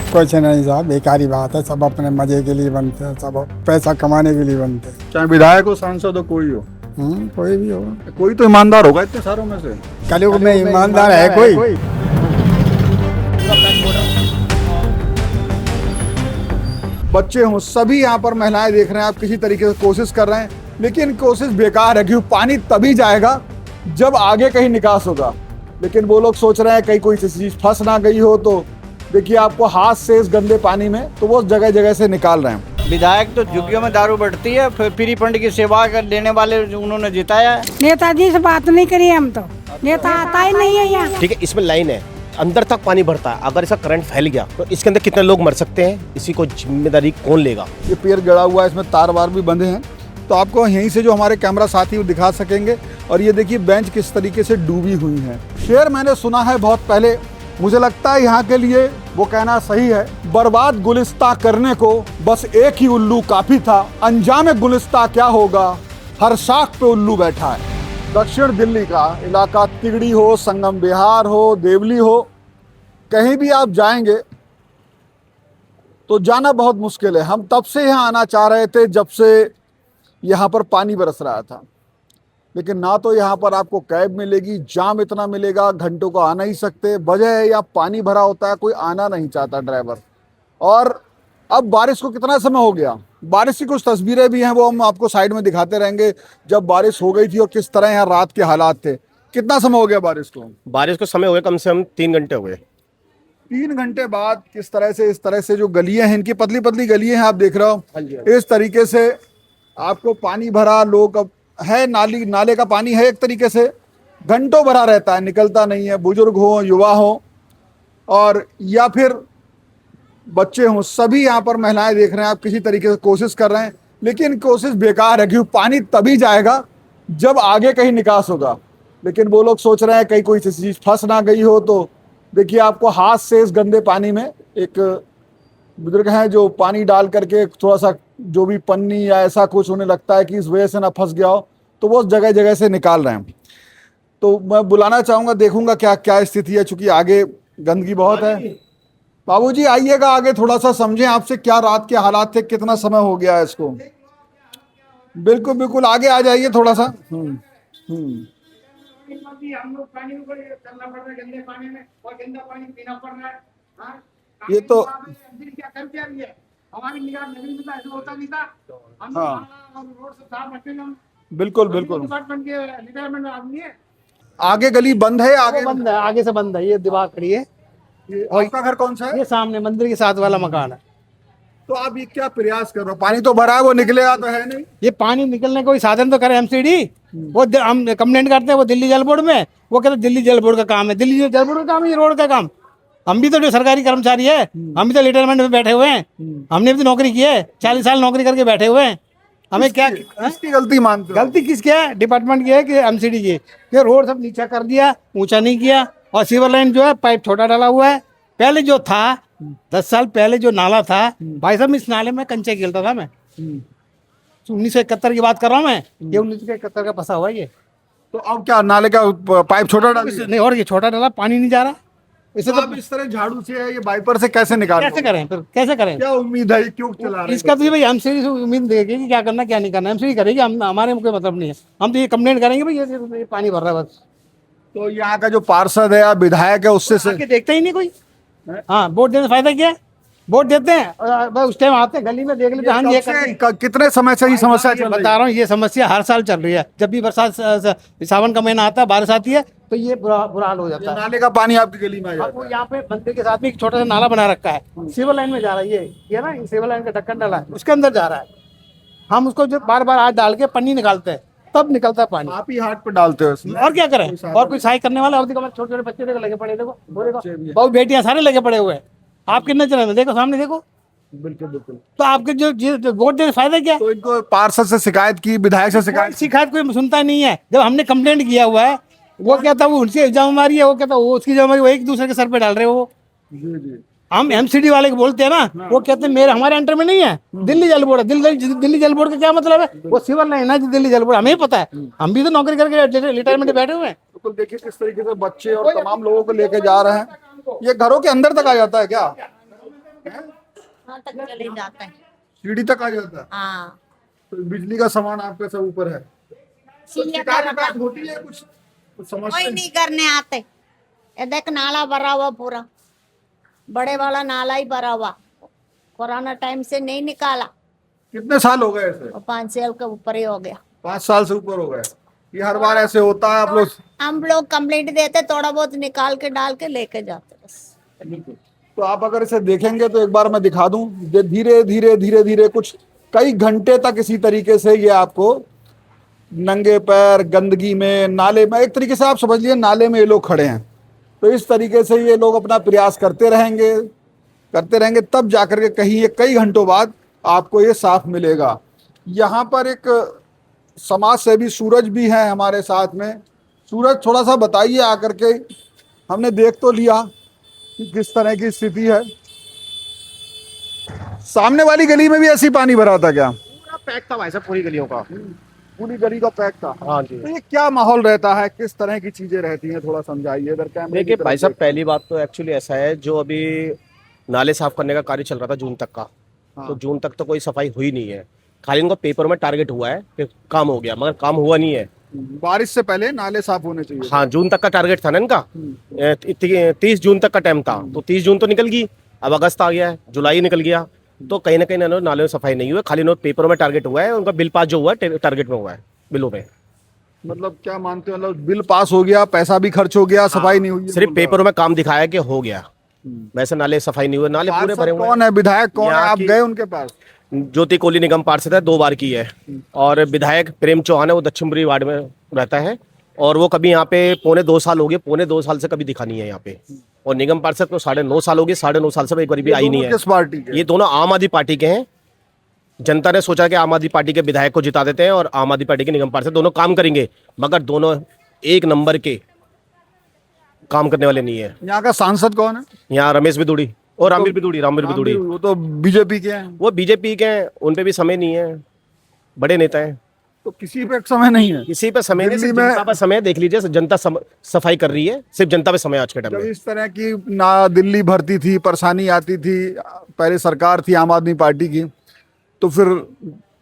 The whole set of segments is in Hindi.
कुछ नहीं साहब, बेकारी बात है। सब अपने मजे के लिए बनते हैं, सब पैसा कमाने के लिए बनते हैं। चाहे विधायक हो, सांसद हो, कोई हो, कोई भी हो। कोई तो ईमानदार होगा इतने सारों में से। कलयुग में ईमानदार है कोई? बच्चे हों, सभी यहाँ पर महिलाएं देख रहे हैं, आप किसी तरीके से कोशिश कर रहे हैं, लेकिन कोशिश बेकार है क्योंकि पानी तभी जाएगा जब आगे कहीं निकास होगा। लेकिन वो लोग सोच रहे हैं कहीं कोई चीज फंस ना गई हो, तो देखिए आपको हाथ से इस गंदे पानी में, तो वो जगह जगह से निकाल रहे हैं। विधायक तो झुग्गियों में दारू बढ़ती है, फिर फ्री फंड की सेवा कर लेने वाले उन्होंने जिताया है। नेताजी से बात नहीं करी हम तो, नेता आता ही नहीं है यहाँ। ठीक है, इसमें लाइन है, अंदर तक पानी भरता है। अगर इसका करंट फैल गया तो इसके अंदर कितने लोग मर सकते हैं, इसी को जिम्मेदारी कौन लेगा? ये पेड़ गड़ा हुआ है, इसमें तार वार भी बंधे हैं, तो आपको यहीं से जो हमारे कैमरा साथी वो दिखा सकेंगे। और ये देखिए बेंच किस तरीके से डूबी हुई है। शेर मैंने सुना है बहुत पहले, मुझे लगता है यहाँ के लिए वो कहना सही है। बर्बाद गुलिस्ता करने को बस एक ही उल्लू काफी था, अंजाम गुलिस्ता क्या होगा, हर शाख पे उल्लू बैठा है। दक्षिण दिल्ली का इलाका, तिगड़ी हो, संगम विहार हो, देवली हो, कहीं भी आप जाएंगे तो जाना बहुत मुश्किल है। हम तब से यहाँ आना चाह रहे थे जब से यहाँ पर पानी बरस रहा था, लेकिन ना तो यहाँ पर आपको कैब मिलेगी, जाम इतना मिलेगा, घंटों को आ नहीं सकते। वजह है या पानी भरा होता है, कोई आना नहीं चाहता ड्राइवर। और अब बारिश को कितना समय हो गया, बारिश की कुछ तस्वीरें भी हैं, वो हम आपको साइड में दिखाते रहेंगे जब बारिश हो गई थी और किस तरह यहाँ रात के हालात थे। कितना समय हो गया बारिश को? बारिश को समय हो गया कम से कम 3 घंटे हो गए। 3 घंटे बाद किस तरह से, इस तरह से जो गलियां हैं, इनकी पतली पतली गलियां हैं, आप देख रहे हो, इस तरीके से आपको पानी भरा, लोग अब है, नाले का पानी है एक तरीके से, घंटों भरा रहता है, निकलता नहीं है। बुजुर्ग हो, युवा हो, और या फिर बच्चे हों, सभी यहाँ पर महिलाएं देख रहे हैं, आप किसी तरीके से कोशिश कर रहे हैं, लेकिन कोशिश बेकार है क्योंकि पानी तभी जाएगा जब आगे कहीं निकास होगा। लेकिन वो लोग सोच रहे हैं कहीं कोई चीज फंस ना गई हो, तो देखिए आपको हाथ से इस गंदे पानी में, एक बुजुर्ग हैं जो पानी डाल करके थोड़ा सा जो भी पन्नी या ऐसा कुछ उन्हें लगता है कि इस वजह से ना फंस गया हो, तो वो जगह जगह से निकाल रहे हैं। तो मैं बुलाना चाहूँगा, देखूंगा क्या क्या स्थिति है, चूंकि आगे गंदगी बहुत है। बाबूजी आइएगा आगे, थोड़ा सा समझें आपसे क्या रात के हालात थे, कितना समय हो गया है इसको। बिल्कुल बिल्कुल, आगे आ जाइए थोड़ा सा। हम लोग पानी में चलना पड़ रहा है, गंदे पानी में, और गंदा पानी पीना पड़ रहा है। हाँ? ये तो क्या कर क्या रही है, हमारी निगाह नहीं मिलता, ऐसा होता नहीं था। हम हाँ। रोड से साफ रखेंगे हम। बिल्कुल बिल्कुल, डिपार्टमेंट के रिटायरमेंट आदमी है। आगे गली बंद है, आगे बंद है, आगे से बंद है, ये दीवार खड़ी है। आपका घर कौन सा है? ये सामने मंदिर के साथ वाला मकान है। तो आप ये क्या प्रयास कर रहे हो? पानी तो भरा है, वो निकलेगा तो है नहीं। ये पानी निकलने कोई साधन तो करे एमसीडी। वो हम कंप्लेंट करते हैं, वो दिल्ली जल बोर्ड में, वो कहते दिल्ली जल बोर्ड का काम है। दिल्ली जल बोर्ड का काम है, ये रोड का काम। हम भी तो जो सरकारी कर्मचारी है, हम भी तो रिटायरमेंट में बैठे हुए हैं, हमने भी तो नौकरी की है, 40 साल नौकरी करके बैठे हुए हैं। हमें क्या किसकी गलती मानते हो? गलती किसकी है? डिपार्टमेंट की है कि एमसीडी की? ये रोड सब नीचा कर दिया, ऊंचा नहीं किया, और सीवर लाइन जो है पाइप छोटा डाला हुआ है। पहले जो था 10 साल पहले जो नाला था, भाई साहब इस नाले में कंचे खेलता था मैं। 1971 की बात कर रहा हूँ मैं, ये 1971 का फंसा हुआ ये। तो अब क्या, नाले का पाइप छोटा डाल दिया? नहीं, और ये छोटा डाला, पानी नहीं जा रहा। इसे तो आप इस तरह झाड़ू से ये वाइपर से कैसे निकालोगे? कैसे करें फिर, कैसे करें? क्या उम्मीद है, क्यों चला रहे इसका तो ये भाई एमसीडी से उम्मीद देगी कि क्या करना क्या नहीं करना, एमसीडी करेगी, हम हमारे में कोई मतलब नहीं है। हम तो ये कंप्लेंट करेंगे भाई ये पानी भर रहा है बस। तो यहाँ का जो पार्षद है या विधायक है उससे आके देखता ही नहीं कोई। हाँ, वोट देने से फायदा क्या है? वोट देते हैं और उस टाइम आते हैं गली में देख लेते हैं, हाँ ये कितने समय से ये समस्या चल रही है? बता रहा हूँ, ये समस्या हर साल चल रही है। जब भी बरसात सावन का महीना आता है, बारिश आती है, तो ये बुरा हाल हो जाता है। नाले का पानी आपकी गली में आ जाता आपको है। यहाँ पे मंदिर के साथ में एक छोटा सा नाला बना रखा है, सिविल लाइन में जा रहा है। ये ना सिविल लाइन का ढक्कन डाला है, उसके अंदर जा रहा है। हम उसको जो बार बार हाथ डाल के पन्नी निकालते हैं, तब निकलता है पानी। आप ही हाथ पे डालते हो इसमें? और क्या करें, और कोई सहाय करने वाला? और देखो छोटे छोटे बच्चे देखो लगे पड़े, देखो वो देखो बहु बेटियां सारे लगे पड़े हुए हैं। आप कितने चले में देखो, सामने देखो। बिल्कुल बिल्कुल। तो आपके जो वोट देने फायदा क्या? तो इनको पार्षद से शिकायत की, विधायक से शिकायत कोई सुनता नहीं है। जब हमने कंप्लेंट किया हुआ है, वो कहता है वो उनकी जिम्मेदारी है, वो कहता है वो उसकी जिम्मेदारी, वो एक दूसरे के सर पे डाल रहे हो वो। हम एमसीडी वाले को बोलते हैं ना, वो कहते हैं मेरे हमारे अंडर में नहीं है, दिल्ली जल बोर्ड है। दिल्ली जल बोर्ड का क्या मतलब है? वो सिविल लाइन है, दिल्ली जल बोर्ड हमें पता है, हम भी तो नौकरी करके रिटायरमेंट बैठे हुए हैं। बिल्कुल। देखिए किस तरीके से बच्चे और तमाम लोगों को लेके जा रहे हैं। ये घरों के अंदर तक आ जाता है क्या? वहाँ तक चले जाते हैं। सीढ़ी तक आ जाता है। हाँ, तो बिजली का सामान आपके सब ऊपर है। तो सीढ़ियाँ शिकायत तक विकायत होती है कुछ समझते कोई हैं? नहीं करने आते। ये देख नाला भरा हुआ पूरा, बड़े वाला नाला ही भरा हुआ, कोरोना टाइम से नहीं निकाला कितने साल हो गए ऐसे? और 5 साल के ऊपर ही हो गया। 5 साल से ऊपर हो गए। ये हर बार ऐसे होता है आप लोग? हम लोग कंप्लेंट देते, थोड़ा बहुत निकाल के डाल के लेके जाते बस। तो आप अगर इसे देखेंगे तो एक बार मैं दिखा दूं, ये धीरे धीरे धीरे धीरे कुछ कई घंटे तक इसी तरीके से ये आपको नंगे पैर गंदगी में नाले में, एक तरीके से आप समझ लीजिए नाले में ये लोग खड़े हैं। तो इस तरीके से ये लोग अपना प्रयास करते रहेंगे तब जाकर के कहीं ये कई घंटों बाद आपको ये साफ मिलेगा। यहाँ पर एक समाज सेवी सूरज भी है हमारे साथ में। सूरज, थोड़ा सा बताइए आकर के, हमने देख तो लिया कि किस तरह की स्थिति है। सामने वाली गली में भी ऐसी पानी भरा था क्या? पूरा पैक था भाई साहब, पूरी गलियों का। पूरी गली का पैक था। हाँ जी। तो ये क्या माहौल रहता है, किस तरह की चीजें रहती हैं, थोड़ा समझाइए इधर कैमरे की देखिए तरफ भाई साहब, देख। पहली बात तो एक्चुअली ऐसा है, जो अभी नाले साफ करने का कार्य चल रहा था जून तक का, हाँ। तो जून तक तो कोई सफाई हुई नहीं है। खाली इनको पेपर में टारगेट हुआ है कि काम हो गया, मगर काम हुआ नहीं है। बारिश से पहले नाले साफ होने चाहिए। हाँ, जून तक का टारगेट था ना इनका। 30 जून तक का टाइम था, तो 30 जून तो निकल गई, अब अगस्त आ गया है, जुलाई निकल गया, तो कहीं ना कहीं नाले में सफाई नहीं हुई है। खाली इन्होंने पेपरों में टारगेट हुआ है, उनका बिल पास जो हुआ है टारगेट में हुआ है, बिलों में। मतलब क्या मानते हो, मतलब बिल पास हो गया, पैसा भी खर्च हो गया, सफाई नहीं हुई है, सिर्फ बोल रहे हो। पेपरों में काम दिखाया कि हो गया, वैसे नाले सफाई नहीं हुई। नाले पूरे पार्षद भरे हुए कौन है, विधायक कौन है, यहाँ आप की- गए उनके पास? ज्योति कोहली निगम पार्षद है, 2 बार की है, और विधायक प्रेम चौहान है, वो दक्षिणपुरी वार्ड में रहता है, और वो कभी यहाँ पे पौने 2 साल हो गए, पौने 2 साल से कभी दिखा नहीं है यहाँ पे। और निगम पार्षद को 9.5 साल हो गए, 9.5 साल से एक बार भी आई नहीं है। किस पार्टी के? ये दोनों आम आदमी पार्टी के हैं। जनता ने सोचा कि आम आदमी पार्टी के विधायक को जिता देते हैं और आम आदमी पार्टी के निगम पार्षद दोनों काम करेंगे, मगर दोनों एक नंबर के काम करने वाले नहीं है। यहाँ का सांसद कौन है? यहाँ रमेश बिदुड़ी और रामवीर बिदुड़ी, वो तो बीजेपी के हैं। वो बीजेपी के हैं, उन पे भी समय नहीं है, बड़े नेता हैं, तो किसी पे समय नहीं है। किसी पे समय नहीं, दिल्ली सिर्फ में- जनता पे समय। देख लीजिए, जनता सफाई कर रही है, सिर्फ जनता पे समय आज के टाइम जब में। इस तरह की ना दिल्ली भरती थी, परेशानी आती थी, पहले सरकार थी आम आदमी पार्टी की, तो फिर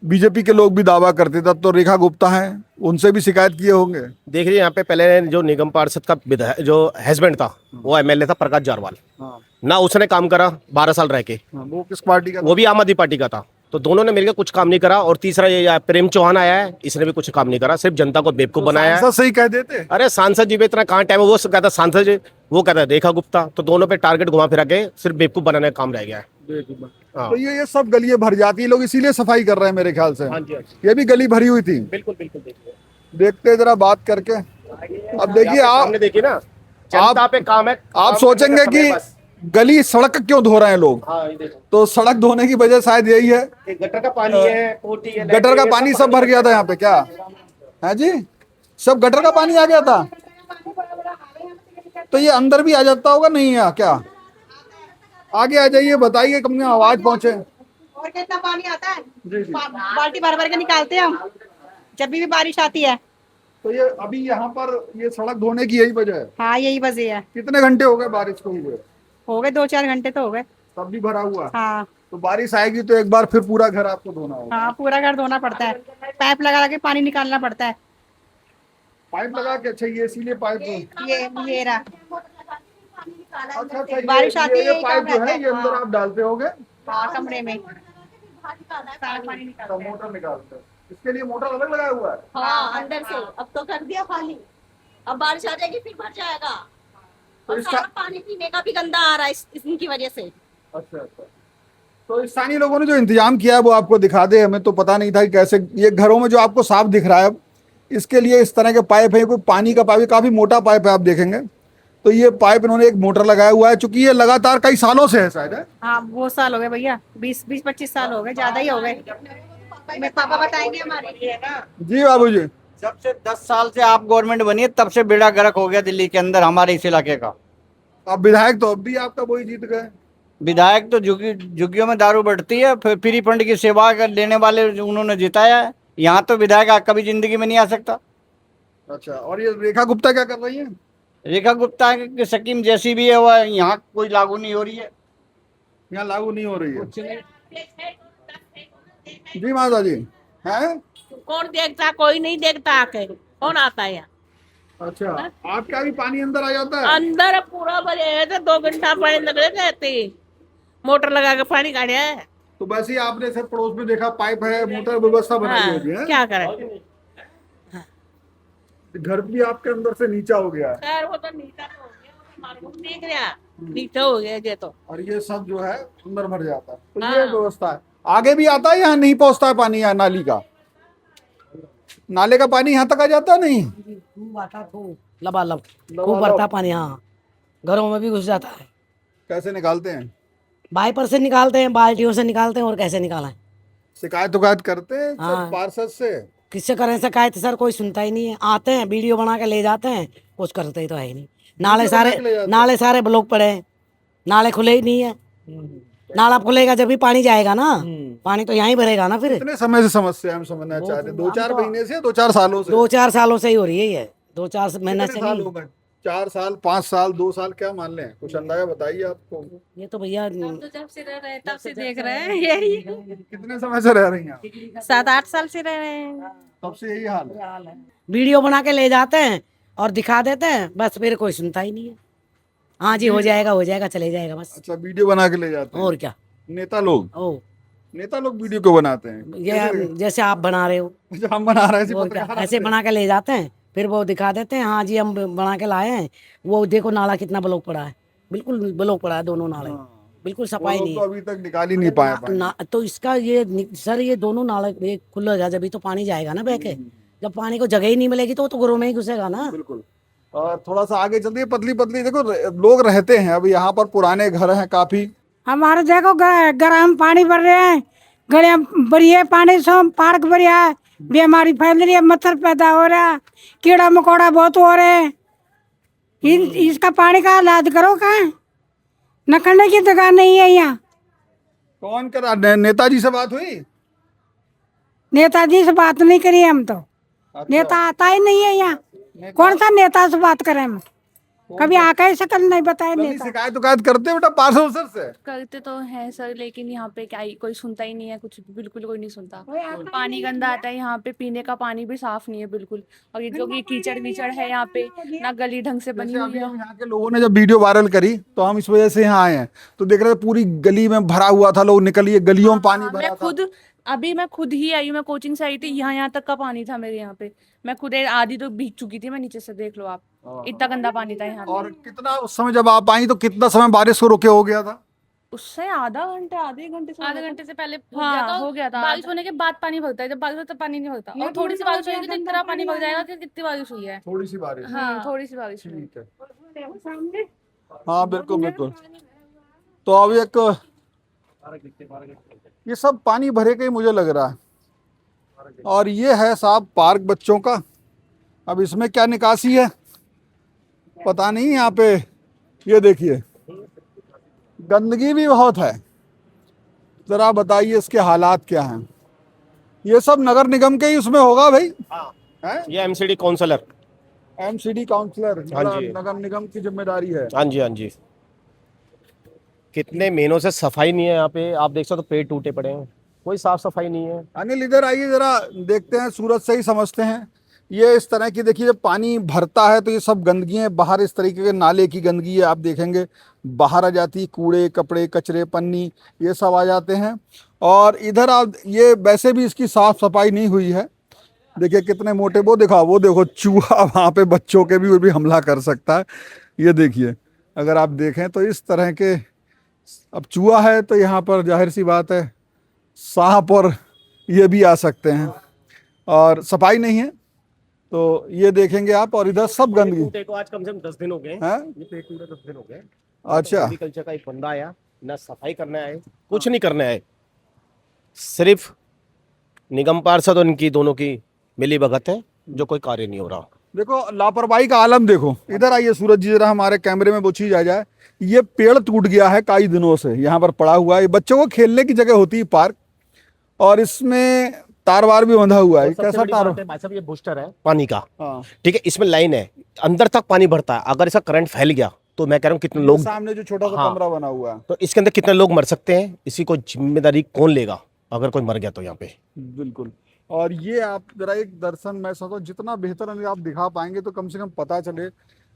बीजेपी के लोग भी दावा करते थे। तो रेखा गुप्ता हैं, उनसे भी शिकायत किए होंगे। देख लीजिए, यहाँ पे पहले जो निगम पार्षद का विधायक जो हस्बैंड था, वो एमएलए था प्रकाश जारवाल, हाँ, ना उसने काम करा 12 साल रह के, हाँ, वो किस पार्टी का? वो भी आम आदमी पार्टी का था। तो दोनों ने मिलकर कुछ काम नहीं करा। और तीसरा ये प्रेम चौहान आया है, इसने भी कुछ काम नहीं करा, सिर्फ जनता को बेवकूफ बनाया है। सांसद सही कह देते। अरे सांसद जी पे इतना कहाँ टाइम है, वो कहता सांसद जी, वो कहता है रेखा गुप्ता, तो दोनों पे टारगेट घुमा फिरा के सिर्फ बेवकूफ बनाने का काम रह गया है। हाँ। तो ये सब गलियां भर जाती है, लोग इसीलिए सफाई कर रहे हैं मेरे ख्याल से। हाँ जी, ये भी गली भरी हुई थी। बिल्कुल बिल्कुल। देखिए, देखते जरा बात करके। अब देखिए आप, सामने देखिए ना, जनता पे काम है। आप काम सोचेंगे करने का कि समय बस। गली सड़क क्यों धो रहे हैं लोग, हाँ, ये देखो, तो सड़क धोने की वजह शायद यही है। ये गटर का पानी है, टोटी है, गटर का लैट्रिन है, पानी सब भर गया था यहाँ पे, क्या है जी? सब गटर का पानी आ गया था। तो ये अंदर भी आ जाता होगा, नहीं है क्या? आगे आ जाइए, बताइए, कम में आवाज पहुंचे। और कितना पानी आता है? जी जी। बाल्टी भर भर के निकालते हैं हम जब भी बारिश आती है। तो ये अभी यहाँ पर ये सड़क धोने की यही वजह है। हाँ, यही वजह है। कितने घंटे हो गए बारिश को हुए? हो गए 2-4 घंटे तो हो गए। तब भी भरा हुआ है। हाँ तो बारिश आएगी तो एक बार फिर पूरा घर आपको धोना होगा। हाँ, पूरा घर धोना पड़ता है, पाइप लगा के पानी निकालना पड़ता है। पाइप लगा के? अच्छा, ये इसीलिए पाइप ये रहा। अच्छा अच्छा, बारिश आती है, ये यही पाइप काम जो रहता है है। ये अंदर हाँ। आप डालते होगे, हाँ, कमरे में सारा पानी निकालते हैं। मोटर निकालते हैं। इसके लिए मोटर अलग लगाया हुआ है। हाँ, अंदर से अब तो कर दिया खाली, अब बारिश आ जाएगी फिर भर जाएगा। और इसका- सारा पानी पीने का भी गंदा आ रहा है इनकी वजह से। अच्छा अच्छा। तो स्थानीय लोगों ने जो इंतजाम किया है वो आपको दिखा दे, हमें तो पता नहीं था कि कैसे। ये घरों में जो आपको साफ दिख रहा है, अब इसके लिए इस तरह के पाइप है, कोई पानी का पाइप है, काफी मोटा पाइप है, आप देखेंगे तो ये पाइप इन्होंने एक मोटर लगाया हुआ है, चूंकि ये लगातार कई सालों से है शायद है। हाँ, बहुत साल हो गए भैया, 20-25 साल हो गए, ज्यादा ही हो गए। मेरे पापा बताएंगे हमारे लिए ना। जी बाबू जी। जब से 10 साल से आप गवर्नमेंट बनी है, तब से बेड़ा गर्क हो गया दिल्ली के अंदर हमारे इस इलाके का। अब विधायक तो अब भी आपका वही जीत गए। विधायक तो झुग्गियों में दारू बढ़ती है, फिर फ्री फंड की सेवा लेने वाले उन्होंने जिताया है। यहाँ तो विधायक कभी जिंदगी में नहीं आ सकता। अच्छा, और ये रेखा गुप्ता क्या कर रही है? रेखा गुप्ता की स्कीम जैसी भी है वह यहाँ कोई लागू नहीं हो रही है। यहाँ लागू नहीं हो रही है। जी माता जी हैं? कौन देखता, कोई नहीं देखता आके, कौन आता है यहाँ? अच्छा, आपका भी पानी अंदर आ जाता है? अंदर पूरा भरे है तो 2 घंटा पानी लग रहे थे, मोटर लगा के पानी काढ़े है। तो वैसे ही आपने सर पड़ोस में देखा पाइप है, मोटर व्यवस्था बनाई होगी है? क्या करें घर भी आपके अंदर से नीचा हो गया है सर, वो तो नीचा तो हो गया, हमारे को देख रहा नीचा हो गया ये तो। और ये सब जो है अंदर भर जाता है। तो हाँ। ये व्यवस्था है। आगे भी आता है, यहाँ नहीं पहुंचता है पानी, यहाँ नाली का, नाले का पानी यहाँ तक आ जाता नहीं? लबालब खूब बढ़ता पानी, हाँ घरों में भी घुस जाता है। कैसे निकालते हैं? वाइपर से निकालते हैं, बाल्टियों से निकालते हैं, और कैसे निकालें? शिकायत करते हैं हाँ। पार्षद से? किससे करें शिकायत सर, कोई सुनता ही नहीं है। आते हैं वीडियो बना के ले जाते हैं, कुछ करते ही तो है ही नहीं। नाले सारे ब्लॉक पड़े हैं, नाले खुले ही नहीं है। नाला खुलेगा जब भी पानी जाएगा ना, पानी तो यहाँ ही भरेगा ना। फिर कितने समय से समस्या हम समझना चाह रहे हैं? 2-4 महीने से, 2-4 सालों से? 2-4 सालों से ही हो रही है ये, 2-4 महीने से कितने साल नहीं। हो गए? 4 साल, 5 साल, 2 साल, क्या मान लें? कुछ अंदाजा बताइए आपको। ये तो भैया तो जब से रह रहे हैं तब से देख रहे हैं यही। कितने समय से रह रही हैं आप? 7-8 साल से रह रहे हैं। तब से यही हाल है? वीडियो बना के ले जाते हैं और दिखा देते हैं, बस फिर कोई सुनता ही नहीं है। हाँ जी हो जाएगा चले जाएगा बस। अच्छा, वीडियो बना के ले जाते हैं? और क्या। नेता लोग वीडियो को बनाते हैं? ये जैसे आप बना रहे हो, अच्छा, हम बना रहे हैं, और क्या, ऐसे बना के ले जाते हैं, फिर वो दिखा देते हैं, हाँ जी हम बना के लाए हैं। वो देखो नाला कितना ब्लॉक पड़ा है, बिल्कुल ब्लॉक पड़ा है दोनों नाले, बिल्कुल सफाई नहीं तो है। अभी तक निकाल ही नहीं पाए पानी। तो इसका ये सर, ये दोनों नाले ये खुलेगा जब ही तो पानी जाएगा ना बह के। जब पानी को जगह ही नहीं मिलेगी तो घरों में ही घुसेगा ना। बिल्कुल। और थोड़ा सा आगे चलते हैं, पतली पतली देखो लोग रहते हैं। अभी यहाँ पर पुराने घर हैं काफी। हमारे देखो ग्राम पानी भर रहे हैं, गलियां भरी है पानी से, पार्क भरिया है, बीमारी फैल रही है, मच्छर पैदा हो रहा है, कीड़ा मकोड़ा बहुत हो रहे हैं। इसका पानी का इलाज करो। कहाँ न करने की जगह नहीं है यहाँ। कौन करा? नेताजी से बात हुई? नेताजी से बात नहीं करी हम तो। अच्छा। नेता आता ही नहीं है यहाँ। कौन सा नेता से बात करें हम? कभी आकर शकल नहीं बताए नेता। शिकायत करते बेटा पार्षद सर से? करते तो हैं सर, लेकिन यहाँ पे क्या कोई सुनता ही नहीं है, कुछ बिल्कुल कोई नहीं सुनता। पानी गंदा आता है यहाँ पे, पीने का पानी भी साफ नहीं है बिल्कुल। और ये जो कीचड़ वीचड़ है यहाँ पे, ना गली ढंग से बनी हुई है। यहाँ के लोगों ने जब वीडियो वायरल करी तो हम इस वजह से यहाँ आए हैं, तो देख रहे थे पूरी गली में भरा हुआ था, लोग निकलिए गलियों में पानी भरा था। मैं खुद ही आई हूँ, मैं कोचिंग से आई थी, यहाँ तक का पानी था मेरे यहाँ पे। मैं खुद आधी तो भीग चुकी थी, मैं नीचे से देख लो आप, इतना गंदा पानी था यहाँ पे। और कितना उस समय जब आप आई तो कितना समय बारिश को रुके हो गया था? उससे आधे घंटे से पहले हो गया था। बारिश होने के बाद पानी भरता है, जब बारिश होता है पानी नहीं भरता। और थोड़ी सी बारिश होगी तो इतना पानी भर जाएगा कि कितनी बारिश हुई है। थोड़ी सी बारिश? हाँ थोड़ी सी बारिश। ठीक है, हाँ बिल्कुल बिल्कुल। तो अब एक ये सब पानी भरे के ही मुझे लग रहा है। और ये है साहब पार्क बच्चों का। अब इसमें क्या निकासी है पता नहीं। यहाँ पे ये देखिए गंदगी भी बहुत है। जरा बताइए इसके हालात क्या हैं? ये सब नगर निगम के ही उसमें होगा भाई? है? ये एमसीडी काउंसलर हाँ जी, नगर निगम की जिम्मेदारी है। हाँ जी। कितने महीनों से सफाई नहीं है यहाँ पे, आप देख सकते हो पेड़ टूटे पड़े हैं, कोई साफ सफाई नहीं है। अनिल इधर आइए, जरा देखते हैं, सूरत से ही समझते हैं। ये इस तरह की देखिए, जब पानी भरता है तो ये सब गंदगी है बाहर, इस तरीके के नाले की गंदगी है, आप देखेंगे बाहर आ जाती है, कूड़े कपड़े कचरे पन्नी ये सब आ जाते हैं। और इधर आप ये वैसे भी इसकी साफ सफाई नहीं हुई है। देखिए कितने मोटे, वो देखो चूहा वहाँ पे बच्चों के भी हमला कर सकता है। ये देखिए अगर आप देखें तो इस तरह के, अब चूहा है तो यहाँ पर जाहिर सी बात है सांप और ये भी आ सकते हैं, और सफाई नहीं है तो ये देखेंगे आप। और इधर सब गंदगी को आज कम से कम 10 दिन हो गए हैं। ये पेट टूटे 10 दिन हो गए। अच्छा, एग्रीकल्चर का एक बंदा आया, ना सफाई करने आए, कुछ नहीं करने आए, सिर्फ निगम पार्षद और इनकी दोनों की मिली भगत है, जो कोई कार्य नहीं हो रहा। देखो लापरवाही का आलम देखो। इधर आइए सूरज जी, जरा हमारे कैमरे में वो चीज आ जाए। ये पेड़ टूट गया है कई दिनों से, यहाँ पर पड़ा हुआ है। बच्चों को खेलने की जगह होती है पार्क, और इसमें तार वार भी बंधा हुआ है। कैसा तार? भाई साहब ये बूस्टर है पानी का, हाँ ठीक है, इसमें लाइन है, अंदर तक पानी भरता है। अगर इसका करंट फैल गया तो मैं कह रहा हूँ कितने लोग, सामने जो छोटा सा हाँ, कमरा बना हुआ है, तो इसके अंदर कितने लोग मर सकते हैं, इसी को जिम्मेदारी कौन लेगा अगर कोई मर गया तो यहाँ पे। बिल्कुल। और ये आप जरा एक दर्शन, मैं सोचता हूँ जितना बेहतर अगर आप दिखा पाएंगे तो कम से कम पता चले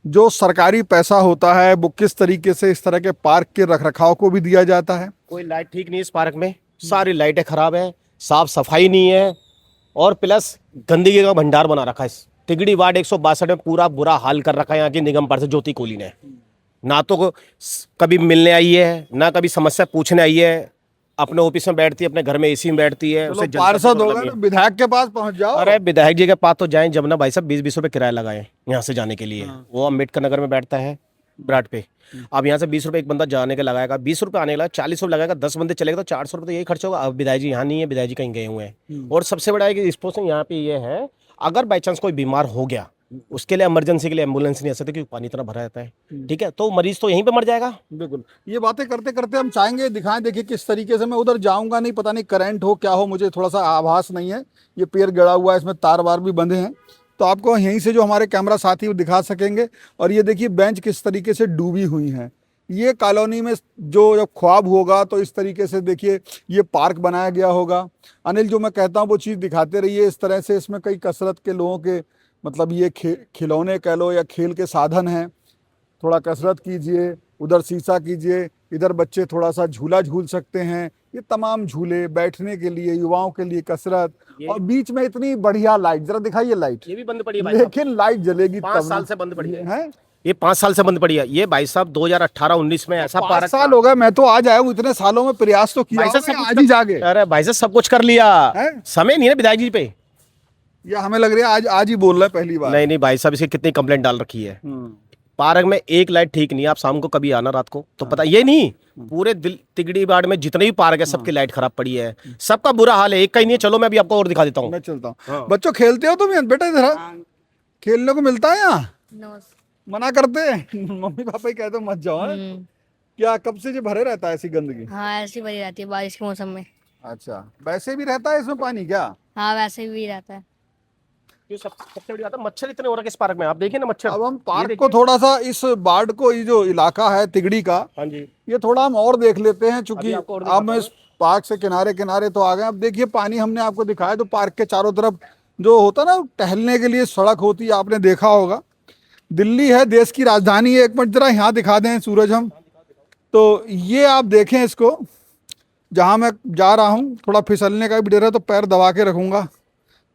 जो सरकारी पैसा होता है वो किस तरीके से इस तरह के पार्क के रखरखाव को भी दिया जाता है। कोई लाइट ठीक नहीं है इस पार्क में, सारी लाइटें खराब है, साफ सफाई नहीं है, और प्लस गंदगी का भंडार बना रखा है। तिगड़ी वार्ड 162 में पूरा बुरा हाल कर रखा है यहाँ की निगम पार्षद ज्योति कोहली ने। ना तो कभी मिलने आई है, ना कभी समस्या पूछने आई है, अपने ऑफिस में बैठती है, अपने घर में एसी में बैठती है। उसे पार्षद होगा ना, विधायक के पास पहुंच जाओ। अरे विधायक जी के पास तो जाएं जब ना भाई साहब 20-20 रुपए किराया लगाए यहाँ से जाने के लिए। वो अम्बेडकर नगर में बैठता है विराट पे। अब यहाँ से 20 रुपए एक बंदा जाने का लगाएगा, 20 रुपए आने का 40 रुपए लगाएगा, 10 बंदे चलेगा तो 400 रुपए तो यही खर्च होगा। अब विधायक जी यहाँ नहीं है, विधायक जी कहीं गए हुए हैं। और सबसे बड़ा है कि स्पोर्ट्स यहाँ पे ये है, अगर बाई चांस कोई बीमार हो गया उसके लिए इमरजेंसी के लिए एम्बुलेंस नहीं आ सकती क्योंकि पानी इतना भरा रहता है। ठीक है, तो मरीज तो यहीं पे मर जाएगा। बिल्कुल। ये बातें करते करते हम चाहेंगे दिखाएं, देखिए किस तरीके से मैं उधर जाऊंगा नहीं, पता नहीं करंट हो क्या हो, मुझे थोड़ा सा आभास नहीं है। ये पेड़ गड़ा हुआ है, इसमें तार वार भी बंधे हैं, तो आपको यहीं से जो हमारे कैमरा साथी वो दिखा सकेंगे। और ये देखिए बेंच किस तरीके से डूबी हुई हैं। ये कॉलोनी में जो जब ख्वाब होगा तो इस तरीके से देखिए ये पार्क बनाया गया होगा। अनिल, जो मैं कहता हूँ वो चीज़ दिखाते रहिए। इस तरह से इसमें कई कसरत के लोगों के मतलब ये खिलौने कह लो या खेल के साधन हैं। थोड़ा कसरत कीजिए, उधर शीशा कीजिए, इधर बच्चे थोड़ा सा झूला झूल सकते हैं। ये तमाम झूले बैठने के लिए, युवाओं के लिए कसरत, और बीच में इतनी बढ़िया लाइट, जरा दिखाइए लाइट। ये भी बंद पड़ी है, लेकिन लाइट जलेगी 5 तब साल से बंद पड़ी है। ये 5 साल से बंद पड़ी है। ये भाई साहब 2018-19 में ऐसा 5 साल हो गए, मैं तो आज आया हूँ, इतने सालों में प्रयास तो किया, आज ही जागे। अरे भाई साहब सब कुछ कर लिया, समय नहीं है विधायक जी पे। या हमें लग रहा है आज ही बोल रहा है पहली बार। नहीं भाई साहब, इसकी कितनी कंप्लेंट डाल रखी है। पार्क में एक लाइट ठीक नहीं है, आप शाम को कभी आना रात को तो पता। ये नहीं, पूरे तिगड़ी वार्ड में जितने भी पार्क है सबकी लाइट खराब पड़ी है, सबका बुरा हाल है, एक का ही नहीं है। चलो मैं अभी आपको और दिखा देता हूँ। मैं चलता हूँ। बच्चों खेलते हो तुम बेटा? इधर खेलने को मिलता है यहाँ? मना करते हैं मम्मी पापा ही कहते मत जाओ। क्या कब से जो भरे रहता है ऐसी गंदगी? हाँ, ऐसी भरी रहती है बारिश के मौसम में। अच्छा, वैसे भी रहता है इसमें पानी क्या? हाँ, वैसे भी रहता है। सबसे बड़ी बात है, मच्छर इतने हो रखे इस पार्क में, आप देखिए ना मच्छर। अब हम पार्क को थोड़ा सा, इस वार्ड को, ये जो इलाका है तिगड़ी का, हाँ जी, ये थोड़ा हम और देख लेते हैं, चूंकि अब इस पार्क से किनारे किनारे तो आ गए। अब देखिए पानी हमने आपको दिखाया, तो पार्क के चारों तरफ जो होता ना टहलने के लिए सड़क होती है, आपने देखा होगा। दिल्ली है, देश की राजधानी है। एक मिनट जरा यहाँ दिखा दें सूरज हम, तो ये आप देखें इसको, जहाँ मैं जा रहा हूँ थोड़ा फिसलने का भी डर है, तो पैर दबा के रखूँगा,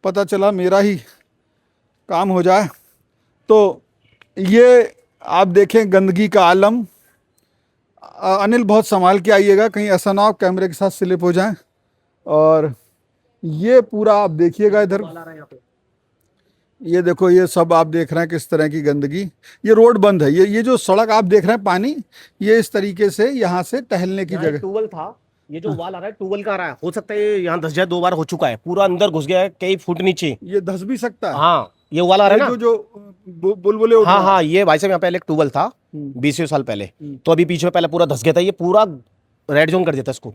पता चला मेरा ही काम हो जाए। तो ये आप देखें गंदगी का आलम। अनिल बहुत संभाल के आइएगा, कहीं ऐसा ना हो कैमरे के साथ स्लिप हो जाए। और ये पूरा आप देखिएगा इधर, ये देखो, ये सब आप देख रहे हैं किस तरह की गंदगी। ये रोड बंद है, ये जो सड़क आप देख रहे हैं पानी, ये इस तरीके से यहाँ से टहलने की जगह। टूबल था, ये जो वाल आ रहा है टूबल का आ रहा है, हो सकता है यहाँ धस जाए, 2 बार हो चुका है, पूरा अंदर घुस गया है कई फुट नीचे। ये धस भी सकता है। हाँ, ये वाल आ रहा है ना, जो बुलबुले। हाँ, ये भाई साहब यहाँ पहले एक टूबल था 20 साल पहले, तो अभी पीछे में पहले पूरा धस गया था, ये पूरा रेड जोन कर देता इसको।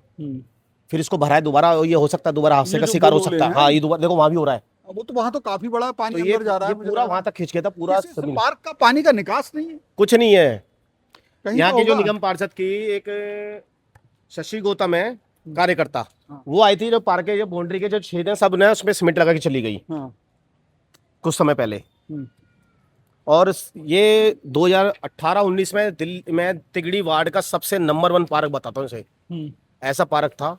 फिर इसको भरा है दोबारा, ये हो सकता है दोबारा हादसे का शिकार हो सकता है। हाँ, ये दोबारा देखो वहां भी हो रहा है। वो तो वहां तो काफी बड़ा पानी तो अंदर जा रहा है, पूरा वहां तक खींच गया था पूरा। पार्क का पानी का निकास नहीं है, कुछ नहीं है। यहाँ तो की जो निगम पार्षद की एक शशि गौतम है कार्यकर्ता, वो आई थी, जो पार्क के जो बाउंड्री के जो छेद है सब ने उसमें सीमेंट लगा के चली गई कुछ समय पहले। और ये 2018-19 में दिल्ली में तिगड़ी वार्ड का सबसे नंबर 1 पार्क बताता हूँ इसे, ऐसा पार्क था।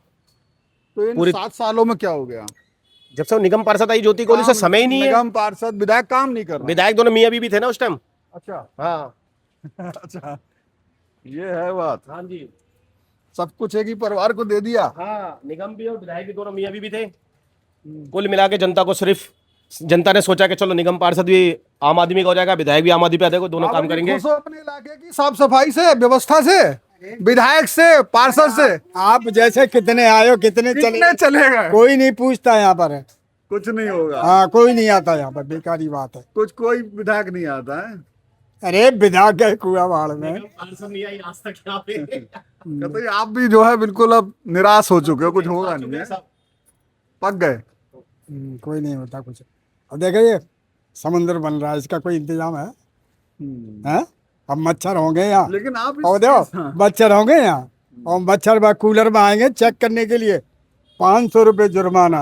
तो इन पूरे 7 सालों में क्या हो गया? जब से निगम पार्षद आई ज्योति कोहली से समय ही नहीं है। निगम पार्षद विधायक काम नहीं कर रहा। विधायक दोनों मियाँ बीवी थे ना उस टाइम। अच्छा, हाँ अच्छा, ये है बात। हाँ जी, सब कुछ एक ही परिवार को दे दिया। हाँ, निगम भी और विधायक भी दोनों मियाँ बीवी थे। कुल मिला के जनता को सिर्फ, जनता ने सोचा कि चलो निगम पार्षद भी आम आदमी का हो जाएगा, विधायक भी आम आदमी पे आते, दोनों काम करेंगे। अपने इलाके की साफ सफाई से, व्यवस्था से, विधायक से, पार्षद से। आप जैसे कितने आयो, कितने चलेगा, कोई नहीं पूछता यहाँ पर। कुछ नहीं होगा। हाँ, कोई नहीं आता यहाँ पर, बेकारी बात है। कोई विधायक नहीं आता है। अरे विधायक है कुआवाड़ में, नहीं आई आज तक यहाँ पे। कहते आप भी जो है बिल्कुल अब निराश हो चुके हो, कुछ होगा नहीं है, पक गए। कोई नहीं होता कुछ। अब देखो ये समुद्र बन रहा है, इसका कोई इंतजाम है? अब मच्छर होंगे यहाँ, लेकिन आप और देखो मच्छर होंगे यहाँ, और मच्छर कूलर में आएंगे चेक करने के लिए, 500 रुपये जुर्माना।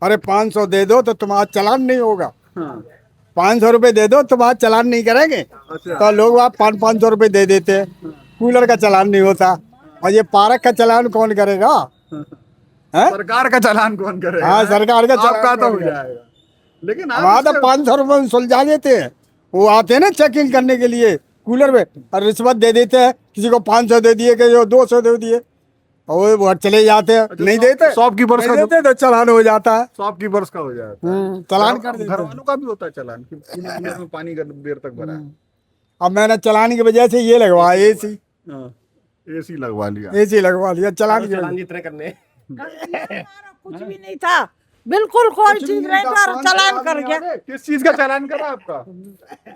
अरे 500 दे दो तो तुम्हारा चालान नहीं होगा, 500 रुपये दे दो तुम्हारा चालान नहीं करेंगे। तो लोग आप 500 रुपये दे देते हैं, कूलर का चालान नहीं होता। और ये पार्क का चालान कौन करेगा? सरकार का चालान कौन करेगा? हाँ, सरकार का चालान आपका तो हो करेगा। जाएगा। लेकिन हमारा तो 500 रुपये में सुलझा देते हैं। वो आते हैं ना चेकिंग करने के लिए कूलर में, और रिश्वत दे देते हैं, किसी को 500 दे दिए, किसी को 200 दे दिए, और वो चले जाते हैं। नहीं देते शॉपकीपर्स का देते तो चालान हो जाता है, शॉपकीपर्स का हो जाता है। चालान कर देते घर हैं। वालों का भी होता है चालान कि कूलर में पानी देर तक भरा है। अब मैंने चालान की वजह से ये लगवाया एसी, एसी लगवा लिया। एसी लगवा लिया चालान की वजह से। जितने करने कुछ भी नहीं था, बिल्कुल कोई चीज नहीं था, चालान कर गया। किस चीज का चालान करा आपका?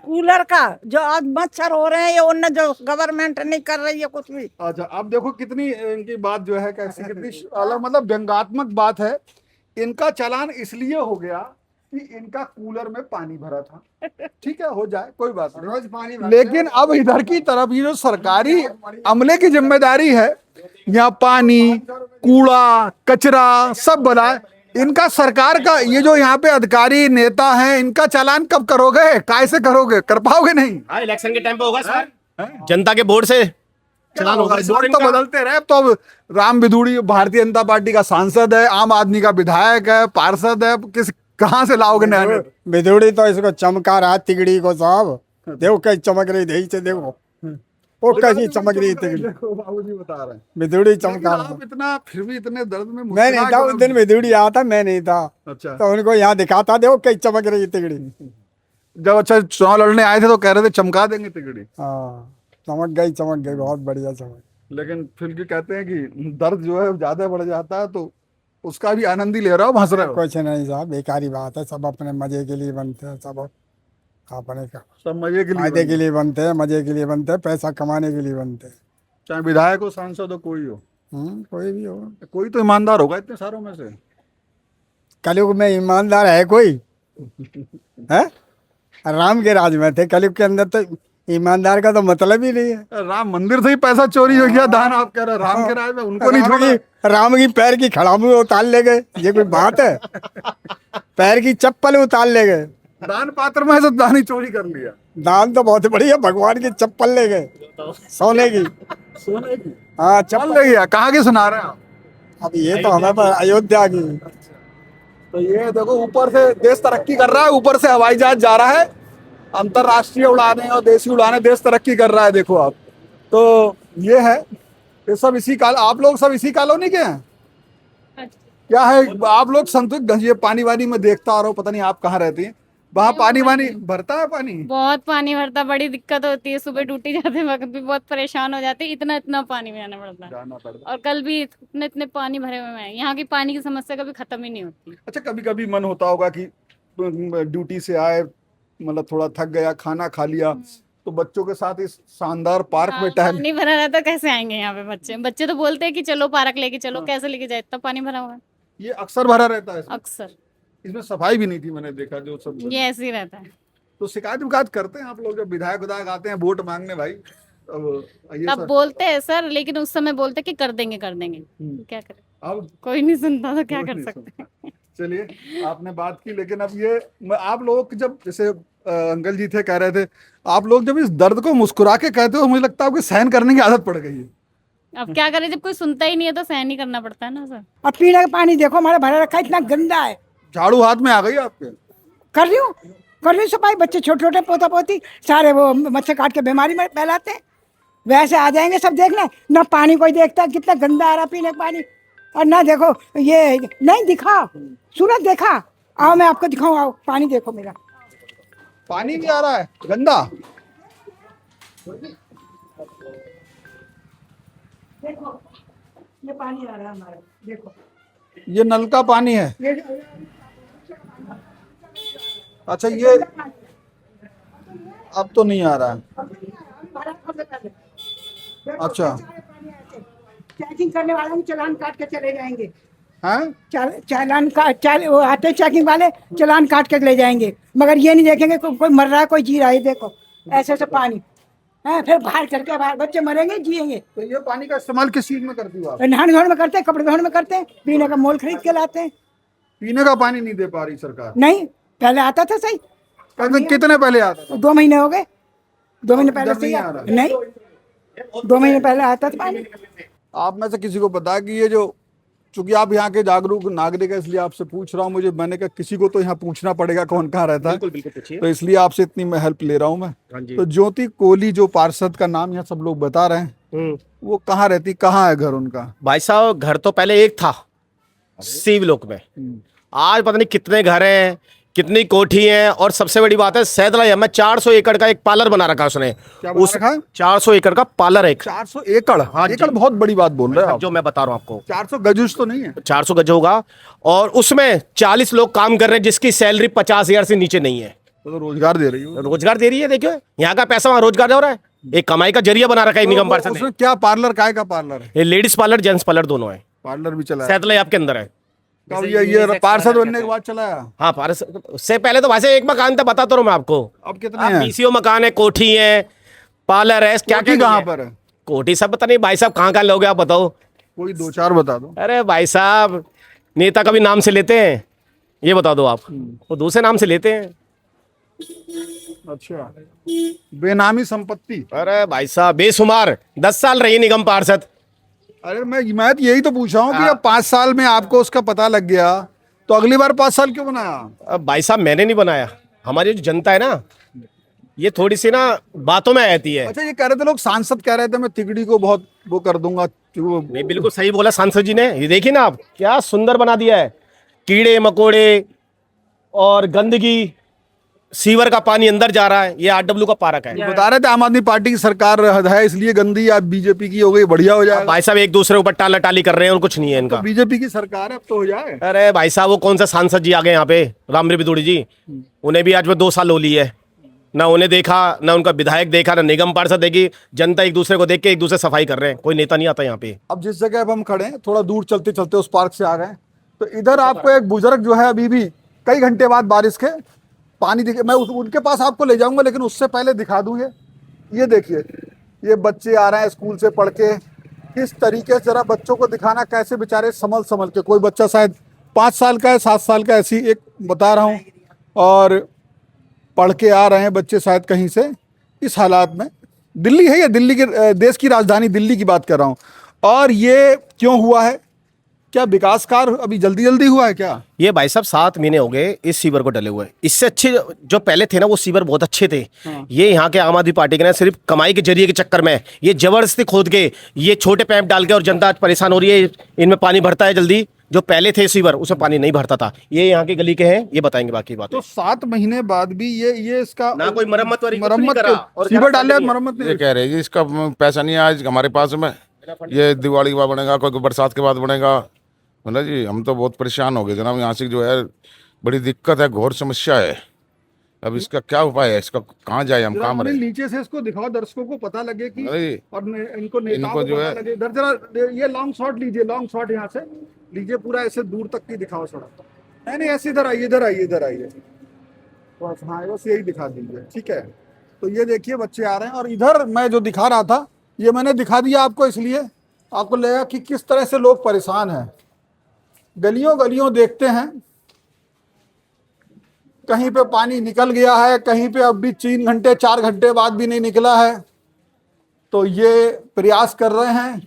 कूलर का जो आज मच्छर हो रहे हैं, ये उनने जो गवर्नमेंट नहीं कर रही है कुछ भी। अच्छा, अब देखो कितनी इनकी बात जो है कैसी, कितनी अलग, मतलब व्यंग्यात्मक बात है। इनका चालान इसलिए हो गया कि इनका कूलर में पानी भरा था। ठीक है, हो जाए, कोई बात नहीं, रोज पानी। लेकिन अब इधर की तरफ ये जो सरकारी अमले की जिम्मेदारी है, यहाँ पानी, कूड़ा, कचरा सब बना है। इनका सरकार का ये जो यहाँ पे अधिकारी नेता हैं, इनका चालान कब करोगे? कैसे करोगे? कर पाओगे नहीं। हाँ, इलेक्शन के टाइम पे होगा सर, जनता के वोट से चालान होगा। वोट तो बदलते रहे। तो अब राम बिधूड़ी भारतीय जनता पार्टी का सांसद है, आम आदमी का विधायक है, पार्षद है, किस कहाँ से लाओगे नया? बिधूड़ी तो इसको चमका रहा तिगड़ी को साहब, देखो कैसी चमक रही दही से, देखो वो कैसी चमक रही तिगड़ी। बाबूजी बता रहे हैं बिधूड़ी चमका रहा। आप इतना फिर भी इतने दर्द में मैं नहीं था उस दिन, बिधूड़ी आया था, मैं नहीं था। अच्छा, तो उनको यहाँ दिखाता, देखो कैसी चमक रही तिगड़ी। जब अच्छा चुनाव लड़ने आए थे तो कह रहे थे चमका देंगे तिगड़ी। हाँ, चमक गई, बहुत बढ़िया चमक। लेकिन फिर भी कहते हैं कि दर्द जो है ज्यादा बढ़ जाता है, तो उसका भी आनंद ही ले रहा हो, हंस रहे हो। कुछ नहीं साहब, बेकारी बात है, सब अपने मजे के लिए बनते हैं, सब अपने का सब मजे के लिए फायदे के लिए बनते हैं, मजे के लिए बनते हैं, पैसा कमाने के लिए बनते हैं। चाहे विधायक हो, सांसद हो, कोई हो, कोई भी हो, कोई तो ईमानदार होगा इतने सारों में से। कलयुग में ईमानदार है कोई? है? राम के राज में थे, कलयुग के अंदर तो ईमानदार का तो मतलब ही नहीं है। राम मंदिर से ही पैसा चोरी हो गया, दान आप कह रहे हो, राम के राज में उनको नहीं छोड़ा। राम की पैर की खड़ामू उतार ले गए, ये कोई बात है? पैर की चप्पल उतार ले गए, दान पात्र में से दान ही चोरी कर लिया। दान तो बहुत बढ़िया, भगवान की चप्पल ले गए, सोने की। सोने की? हाँ, चप्पल ले गया। कहाँ की सुना रहे हैं आप? अब ये तो हमें पर अयोध्या की। तो ये देखो, ऊपर से देश तरक्की कर रहा है, ऊपर से हवाई जहाज जा रहा है, अंतरराष्ट्रीय उड़ाने और देशी उड़ाने, देश तरक्की कर रहा है। देखो आप, तो ये है, ये सब इसी काल, आप लोग सब इसी कॉलोनी के हैं? क्या है, आप लोग संतुष्ट? ये पानी वानी में देखता आ रहा हूँ, पता नहीं आप कहाँ रहती हैं, वहाँ पानी वानी भरता है? पानी बहुत पानी भरता, बड़ी दिक्कत होती है। सुबह ड्यूटी जाते वक्त भी बहुत परेशान हो जाते हैं, इतना पानी में जाना पड़ता है। और कल भी इतने पानी भरे हुए हैं, यहाँ की पानी की समस्या कभी खत्म ही नहीं होती। अच्छा, कभी कभी मन होता होगा कि ड्यूटी से आए, मतलब थोड़ा थक गया, खाना खा लिया, तो बच्चों के साथ इस शानदार पार्क में टहल। पानी भरा रहता, कैसे आएंगे यहाँ पे बच्चे? बच्चे तो बोलते हैं कि चलो पार्क लेके चलो, कैसे लेके जाए, इतना पानी भरा हुआ है। ये अक्सर भरा रहता है? अक्सर। इसमें सफाई भी नहीं थी, मैंने देखा जो सब। ये ऐसे ही रहता है। तो शिकायत करते हैं आप लोग जब विधायक आते हैं वोट मांगने भाई? अब बोलते हैं सर, लेकिन उस समय बोलते हैं कि कर देंगे क्या करें, अब कोई नहीं सुनता तो क्या कर सकते हैं। चलिए, आपने बात की, लेकिन अब ये आप लोग जब, जैसे अंकल जी थे कह रहे थे, आप लोग जब इस दर्द को मुस्कुरा के कहते हो, मुझे लगता है आपको सहन करने की आदत पड़ गई है। अब क्या करें, जब कोई सुनता ही नहीं है तो सहन ही करना पड़ता है ना सर। और पीने का पानी देखो हमारा भरा रखा है, इतना गंदा है। झाड़ू हाथ में आ गई आपके? कर रही हूँ सफाई। बच्चे छोटे छोटे पोता पोती सारे वो मच्छर काट के बीमारी में फैलाते हैं, वैसे आ जाएंगे सब देखने। ना पानी कोई देखता, कितना गंदा आ रहा पीने का पानी। और ना देखो, ये नहीं दिखा, सूरज देखा, आओ मैं आपको दिखाऊं, आओ पानी देखो मेरा। पानी भी आ रहा है गंदा? देखो ये पानी आ रहा है हमारा, देखो ये नल का पानी है। अच्छा, ये अब तो नहीं आ रहा है। अच्छा, चेकिंग करने वाले भी चालान काट के चले जाएंगे। हैं? चालान वो आते चेकिंग वाले चालान काट के ले जाएंगे, मगर ये नहीं देखेंगे कोई मर रहा है कोई जी रहा है। देखो ऐसे पानी हैं, फिर बाहर करके बाहर बच्चे मरेंगे जिएंगे। तो ये पानी का इस्तेमाल किस चीज में करती हो आप? नहाने धोने में करते हैं, कपड़े धोने में करते हैं, पीने का मोल खरीद के लाते हैं। पीने का पानी नहीं दे पा रही सरकार? नहीं, पहले आता था सही, कितने पहले आता था? 2 महीने हो गए, 2 महीने पहले इधर से नहीं आ रहा? नहीं, 2 महीने पहले आता था पानी। आप में से किसी को पता है कि ये जो, चूंकि आप यहाँ के जागरूक नागरिक है इसलिए आपसे पूछ रहा हूँ, मैंने कहा किसी को तो यहाँ पूछना पड़ेगा कौन कहाँ रहता है, तो इसलिए आपसे इतनी मैं हेल्प ले रहा हूँ मैं। तो ज्योति कोहली जो पार्षद का नाम यहाँ सब लोग बता रहे हैं, वो कहाँ रहती, कहाँ है घर उनका? भाई साहब घर तो पहले एक था शिवलोक में, आज पता नहीं कितने घर हैं, कितनी कोठी हैं, और सबसे बड़ी बात है सैदला में 400 एकड़ का एक पार्लर बना रखा है उसने। क्या बना रखा है? 400 एकड़ का पार्लर है। 400 एकड़? हाँ एकड़ बहुत बड़ी बात बोल रहे हैं आप। जो मैं बता रहा हूँ आपको 400 गज तो नहीं है? 400 गज होगा, और उसमें 40 लोग काम कर रहे हैं जिसकी सैलरी 50,000 से नीचे नहीं है। तो रोजगार दे रही हो? रोजगार दे रही है, देखियो यहाँ का पैसा वहाँ रोजगार हो रहा है, एक कमाई का जरिया बना रखा है निगम पार्षद ने। उसमें क्या पार्लर, काय का पार्लर है? ये लेडीज पार्लर जेंट्स पार्लर दोनों है। पार्लर भी चला है? सैदला आपके अंदर है। कब ये पार्षद बनने के बाद चलाया? हाँ पार्षद, उससे पहले तो वैसे एक मकान था, बताता रहा मैं आपको। अब कितने हैं? पीसीओ मकान है, कोठी है, पार्लर है, क्या क्या कहाँ पर है? कोठी सब पता नहीं भाई साहब, कहाँ कहाँ लोगे आप बताओ? कोई 2-4 बता दो। अरे भाई साहब नेता का भी नाम से लेते हैं, ये बता दो आप, वो दूसरे नाम से लेते हैं। अच्छा, बेनामी संपत्ति? अरे भाई साहब बेशुमार, 10 साल रही निगम पार्षद। अरे मैं यही तो पूछा हूँ कि अब 5 साल में आपको उसका पता लग गया तो अगली बार 5 साल क्यों बनाया? अब भाई साहब मैंने नहीं बनाया, हमारी जो जनता है ना ये थोड़ी सी ना बातों में आती है। अच्छा, ये कह रहे थे लोग, सांसद कह रहे थे मैं तिगड़ी को बहुत वो कर दूंगा। नहीं बिल्कुल सही बोला सांसद जी ने, ये देखिए ना आप क्या सुंदर बना दिया है, कीड़े मकोड़े और गंदगी, सीवर का पानी अंदर जा रहा है, ये RW का पार्क है। बता रहे थे आम आदमी पार्टी की सरकार है इसलिए गंदी, आप बीजेपी की हो गई, बढ़िया हो जाएगा। भाई साहब एक दूसरे ऊपर टाला टाली कर रहे हैं और कुछ नहीं है इनका। तो बीजेपी की सरकार है, अब तो हो जाए। अरे भाई साहब वो कौन सा सांसद जी आ गए यहाँ पे, रामरी बिदुड़ी जी, उन्हें भी आज में 2 साल हो ली है, ना उन्हें देखा, ना उनका विधायक देखा, ना निगम पार्षद देखी, जनता एक दूसरे को देख के एक दूसरे सफाई कर रहे हैं, कोई नेता नहीं आता यहाँ पे। अब जिस जगह अब हम खड़े हैं, थोड़ा दूर चलते चलते उस पार्क से आ गए, तो इधर आपको एक बुजुर्ग जो है अभी भी कई घंटे बाद बारिश के पानी दिखे, मैं उनके पास आपको ले जाऊंगा, लेकिन उससे पहले दिखा दूं ये देखिए, ये बच्चे आ रहे हैं स्कूल से पढ़ के, किस तरीके से, जरा बच्चों को दिखाना कैसे बेचारे संभल संभल के, कोई बच्चा शायद 5 साल का है, 7 साल का, ऐसी एक बता रहा हूँ, और पढ़ के आ रहे हैं बच्चे शायद कहीं से, इस हालात में। दिल्ली है, ये दिल्ली के, देश की राजधानी दिल्ली की बात कर रहा हूँ। और ये क्यों हुआ है? क्या विकास कार्य अभी जल्दी जल्दी हुआ है क्या? ये भाई साहब 7 महीने हो गए इस सीवर को डले हुए, इससे अच्छे जो पहले थे ना वो सीवर बहुत अच्छे थे। ये यहाँ के आम आदमी पार्टी के ना सिर्फ कमाई के जरिए के चक्कर में ये जबरदस्ती खोद के ये छोटे पैप डाल के, और जनता आज परेशान हो रही है, इनमें पानी भरता है जल्दी, जो पहले थे सीवर उसमें पानी नहीं भरता था। ये यहाँ की गली के हैं, ये बताएंगे बाकी बात। तो 7 महीने बाद भी ये इसका ना कोई मरम्मत सीवर डाले, मरम्मत नहीं कह रहे हैं, इसका पैसा नहीं है आज हमारे पास में, ये दिवाली के बाद बनेगा, कोई बरसात के बाद बनेगा, मतलब जी हम तो बहुत परेशान हो गए जनाब, यहाँ से जो है बड़ी दिक्कत है, घोर समस्या है। अब इसका क्या उपाय है, इसका कहाँ जाए हम, कहाँ मरे? नीचे से इसको दिखाओ, दर्शकों को पता लगे कि, और इनको नेताओं को जो है इधर जरा ये लॉन्ग शॉट लीजिए, लॉन्ग शॉट यहाँ से लीजिए, पूरा ऐसे दूर तक की दिखाओ सड़क। नहीं ऐसे इधर आइए, इधर आइए, इधर आइए, बस हाँ बस यही दिखा दीजिए, ठीक है। तो ये देखिए बच्चे आ रहे हैं, और इधर मैं जो दिखा रहा था ये मैंने दिखा दिया आपको, इसलिए आपको लगेगा कि किस तरह से लोग परेशान हैं। गलियों गलियों देखते हैं, कहीं पे पानी निकल गया है, कहीं पे अब भी 3 घंटे 4 घंटे बाद भी नहीं निकला है, तो ये प्रयास कर रहे हैं।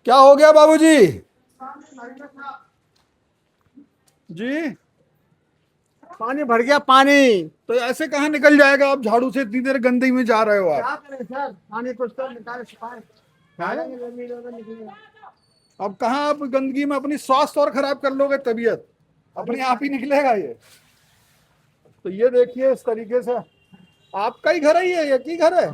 क्या हो गया बाबूजी? जी पानी भर गया पानी। तो ऐसे कहाँ निकल जाएगा? आप झाड़ू से इतनी देर गंदगी में जा रहे हो आप। क्या करें सर, पानी कुछ तो निकाले छुपाए। अब कहाँ आप गंदगी में अपनी स्वास्थ्य और खराब कर लोगे, तबीयत अपने आप ही निकलेगा ये। तो ये देखिए इस तरीके से, आपका ही घर है ये की घर है?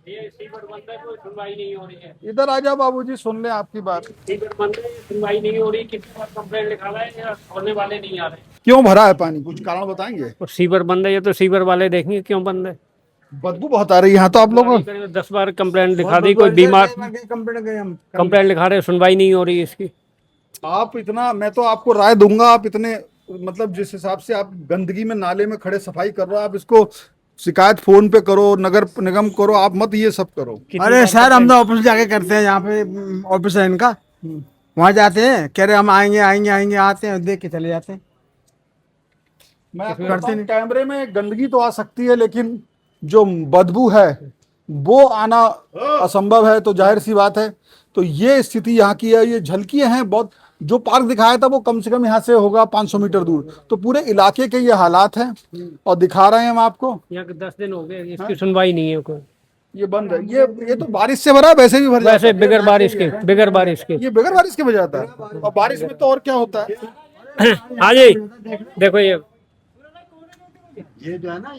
ये सीवर बंद है, कोई सुनवाई नहीं हो रही है। इधर आ जाओ बाबूजी, सुन लें आपकी बात। सीवर बंद है, सुनवाई नहीं हो रही, कितनी बार कंप्लेंट लिखा हुआ है, खोलने वाले नहीं आ रहे। क्यों भरा है पानी, कुछ कारण बताएंगे? और सीवर बंद है, ये तो सीवर वाले देखेंगे क्यों बंद है। बदबू बहुत आ रही है यहाँ तो। आप लोग 10 बार कंप्लेंट लिखा दी, कोई बीमार कंप्लेंट लिखा रहे, सुनवाई नहीं हो रही इसकी। आप इतना, मैं तो आपको राय दूंगा, आप इतने मतलब जिस हिसाब से आप गंदगी में नाले में खड़े सफाई कर रहे हो, आप इसको शिकायत फोन पे करो, नगर निगम करो, आप मत ये सब करो। अरे सर हम तो ऑफिस जाके करते हैं, यहाँ पे ऑफिस है इनका, वहाँ जाते हैं, कह रहे हम आएंगे आएंगे आएंगे, आते हैं देख के चले जाते हैं। मैं आपको बताऊं, कैमरे में गंदगी तो आ सकती है, लेकिन जो बदबू है वो आना असंभव है, तो जाहिर सी बात है। तो ये स्थिति यहाँ की है, ये झलकियां हैं बहुत। जो पार्क दिखाया था वो कम से कम यहाँ से होगा 500 मीटर दूर, तो पूरे इलाके के ये हालात हैं और दिखा रहे हैं हम आपको। यहाँ के 10 दिन हो गए, इसकी सुनवाई नहीं है कोई। ये बंद है, ये तो बारिश से भरा है, वैसे भी भर जाता है। वैसे बगैर बारिश के ये बगैर बारिश के भर जाता है, और बारिश में तो और क्या होता है। हाँ जी, देखो ये जो है ना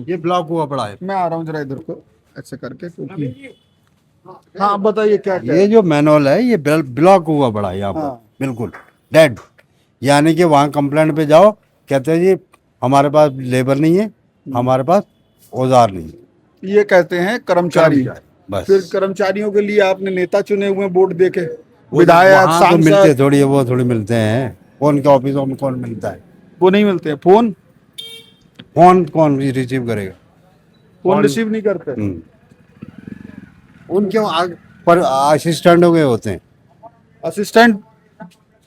ये ब्लॉक हुआ पड़ा है। मैं आ रहा हूँ जरा इधर को ऐसे करके, क्योंकि हाँ आप बताइए क्या क्या ये जो मैनुअल है ये ब्लॉक हुआ पड़ा है यहाँ पर, बिल्कुल डेड। यानी कि वहाँ कंप्लेंट पे जाओ, कहते हैं जी हमारे पास लेबर नहीं है, हमारे पास औजार नहीं है। ये कहते हैं कर्मचारी। बस फिर कर्मचारियों के लिए आपने नेता चुने हुए बोर्ड देके, विधायक वहाँ तो सांसद, मिलते थोड़ी, वो थोड़ी मिलते हैं। फोन के ऑफिसों में कौन मिलता है? वो नहीं मिलते हैं। फोन कौन रिसीव करेगा? फोन रिसीव नहीं करते। उनके पर असिस्टेंट हो गए होते हैं, असिस्टेंट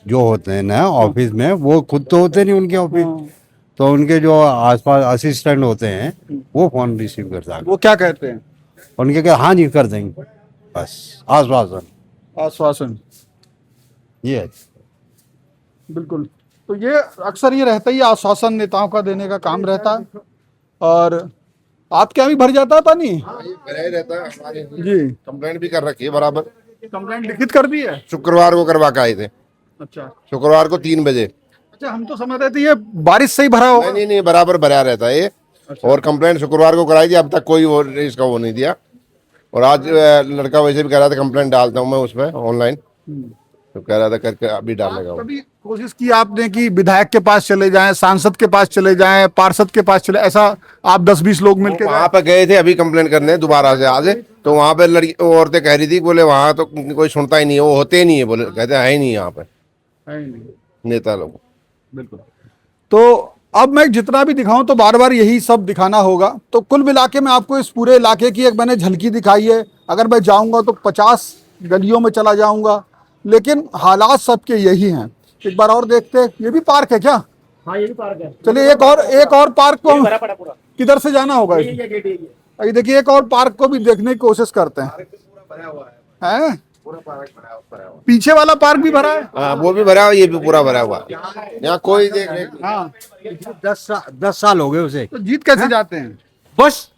जो होते हैं ना ऑफिस में, वो खुद तो होते नहीं उनके ऑफिस, तो उनके जो आसपास असिस्टेंट होते हैं वो फोन रिसीव करता है। वो क्या कहते हैं? उनके क्या, हाँ जी कर देंगे, बस आश्वासन। ये है। बिल्कुल। तो ये अक्सर ये रहता ही, आश्वासन नेताओं का देने का काम रहता है। और आपके यहाँ भी भर जाता है पानी? भरा ही रहता है हमारे जी। कंप्लेंट भी कर रखी है बराबर। कंप्लेंट लिखित कर दी है? शुक्रवार को करवा के आए थे। अच्छा, शुक्रवार को 3 बजे। अच्छा, हम तो समझ रहे थे ये बारिश से ही भरा होगा। नहीं, बराबर भरा रहता है ये। और कंप्लेंट शुक्रवार को कराई थी, अब तक कोई वो इसका वो नहीं दिया। और आज लड़का वैसे भी कह रहा था कंप्लेंट डालता हूँ मैं उसमें ऑनलाइन, तो कह रहा था करके अभी डालेगा। कभी कोशिश की आपने कि विधायक के पास चले जाएं, सांसद के पास चले जाएं, पार्षद के पास चले, ऐसा आप 10-20 लोग मिलकर? वहाँ पे गए थे अभी कंप्लेंट करने दोबारा से आज, तो वहाँ पे लड़की औरतें कह रही थी, बोले वहाँ तो कोई सुनता ही नहीं है, वो होते ही नहीं है, बोले कहते है ही नहीं यहाँ पे नेता लोग। बिल्कुल। तो अब मैं जितना भी दिखाऊं तो बार बार यही सब दिखाना होगा। तो कुल मिला के मैं आपको इस पूरे इलाके की एक मैंने झलकी दिखाई है। अगर मैं जाऊंगा तो 50 गलियों में चला जाऊंगा, लेकिन हालात सबके यही हैं। एक बार और देखते हैं, ये भी पार्क है क्या? हाँ ये भी पार्क है। चलिए एक और पार्क को किधर से जाना होगा? ये देखिए, एक और पार्क को भी देखने की कोशिश करते हैं। पीछे वाला पार्क भी भरा है? हाँ वो भी भरा हुआ, ये भी पूरा भरा हुआ। यहाँ कोई देख रहे। हाँ 10 साल हो गए उसे। तो जीत कैसे जाते हैं? बस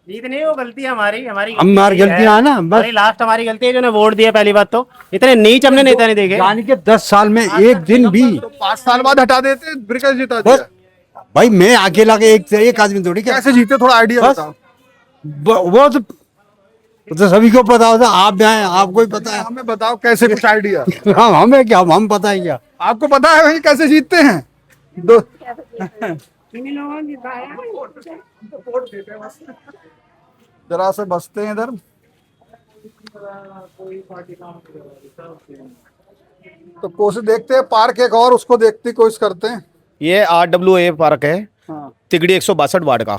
जीत नहीं, वो गलती हमारी हमारी गलतियां है ना, बस लास्ट हमारी गलती है जो ने वोट दिया पहली बात। तो इतने नीच हमने नेता नहीं देखे। यानी कि 10 साल में एक दिन भी, 5 साल बाद हटा देते, फिर कैसे जिता दिया? भाई मैं अकेला के एक आदमी थोड़ी, कैसे जीते, थोड़ा आइडिया बताओ। वो तो सभी को पता होता, आप यहाँ हैं, आपको ही पता है। हमें बताओ कैसे, कुछ आइडिया। हाँ हमें क्या, हम पता है क्या? आपको पता है भाई कैसे जीतते हैं? जरा से बसते हैं इधर। तो कोशिश देखते हैं, पार्क एक और उसको देखते कोशिश करते हैं। ये RWA पार्क है, हाँ। तिगड़ी 162 वार्ड का,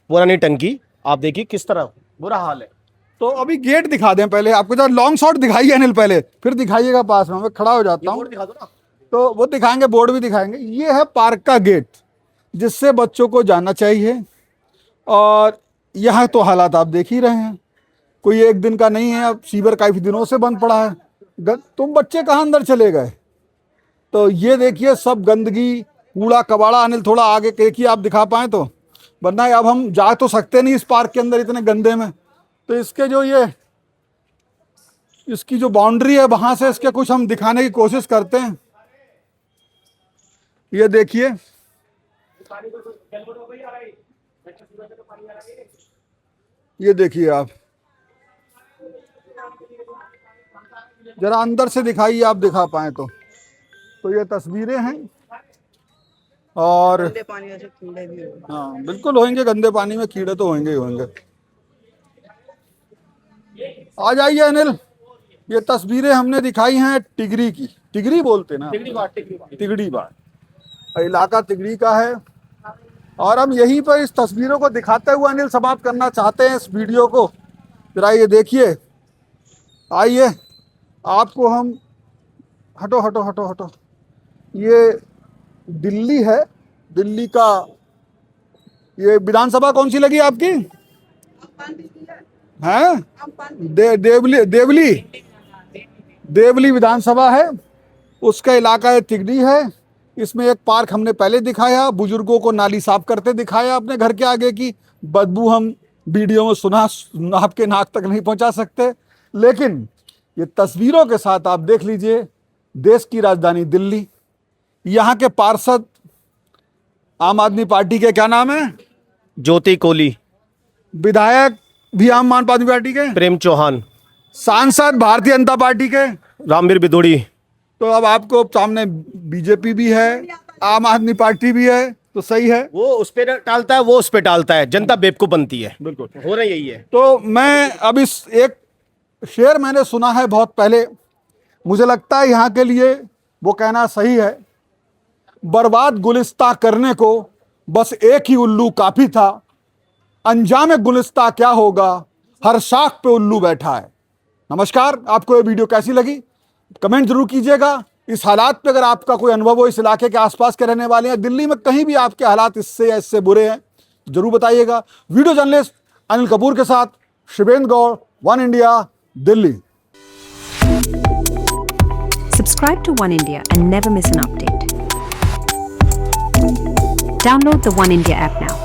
पुरानी टंकी। आप देखिए किस तरह बुरा हाल है। तो अभी गेट दिखा दें पहले, आपको जरा लॉन्ग शॉट दिखाइए अनिल पहले, फिर दिखाइएगा पास में, मैं खड़ा हो जाता हूँ। तो वो दिखाएंगे, बोर्ड भी दिखाएंगे। ये है पार्क का गेट, जिससे बच्चों को जाना चाहिए। और यहाँ तो हालात आप देख ही रहे हैं, कोई एक दिन का नहीं है, अब सीवर काफ़ी दिनों से बंद पड़ा है। तुम बच्चे कहाँ अंदर चले गए? तो ये देखिए सब गंदगी, कूड़ा कबाड़ा। अनिल थोड़ा आगे देखिए, आप दिखा पाएँ तो, वरना अब हम जा तो सकते नहीं इस पार्क के अंदर इतने गंदे में। तो इसके जो इसकी जो बाउंड्री है, वहां से इसके कुछ हम दिखाने की कोशिश करते हैं। ये देखिए, ये देखिए आप, जरा अंदर से दिखाइए, आप दिखा पाए तो। ये तस्वीरें हैं। और गंदे पानी में कीड़े भी होंगे। हाँ बिल्कुल होंगे, गंदे पानी में कीड़े तो होंगे ही होंगे। आ जाइए अनिल, ये तस्वीरें हमने दिखाई हैं टिगरी की। टिगरी बोलते ना, तिगड़ी बाड़। इलाका तिगड़ी का है। और हम यहीं पर इस तस्वीरों को दिखाते हुए अनिल समाप्त करना चाहते हैं इस वीडियो को। जरा ये देखिए, आइए आपको हम हटो हटो हटो हटो, ये दिल्ली है, दिल्ली का ये विधानसभा कौन सी लगी आपकी? हैं? देवली विधानसभा है, उसका इलाका है तिगड़ी है। इसमें एक पार्क हमने पहले दिखाया, बुजुर्गों को नाली साफ करते दिखाया अपने घर के आगे की बदबू हम वीडियो में सुना आपके नाक तक नहीं पहुंचा सकते, लेकिन ये तस्वीरों के साथ आप देख लीजिए देश की राजधानी दिल्ली। यहाँ के पार्षद आम आदमी पार्टी के क्या नाम है? ज्योति कोहली। विधायक भी आम आदमी पार्टी के प्रेम चौहान। सांसद भारतीय जनता पार्टी के रामवीर बिदोड़ी। तो अब आपको सामने बीजेपी भी है, आम आदमी पार्टी भी है, तो सही है। वो उस पे टालता है, वो उस पे टालता है, जनता बेवकूफ बनती है। बिल्कुल हो रहा यही है। तो मैं अब इस एक शेर मैंने सुना है बहुत पहले, मुझे लगता है यहाँ के लिए वो कहना सही है। बर्बाद गुलिस्ता करने को बस एक ही उल्लू काफी था, अंजाम गुलिस्ता क्या होगा, हर शाख पे उल्लू बैठा है। नमस्कार, आपको ये वीडियो कैसी लगी कमेंट जरूर कीजिएगा। इस हालात पे अगर आपका कोई अनुभव हो, इस इलाके के आसपास के रहने वाले हैं, दिल्ली में कहीं भी आपके हालात इससे या इससे बुरे हैं, जरूर बताइएगा। वीडियो जर्नलिस्ट अनिल कपूर के साथ Shivendra Gaur, one India, Delhi. Subscribe to One India and never miss an update. Download the One India app now.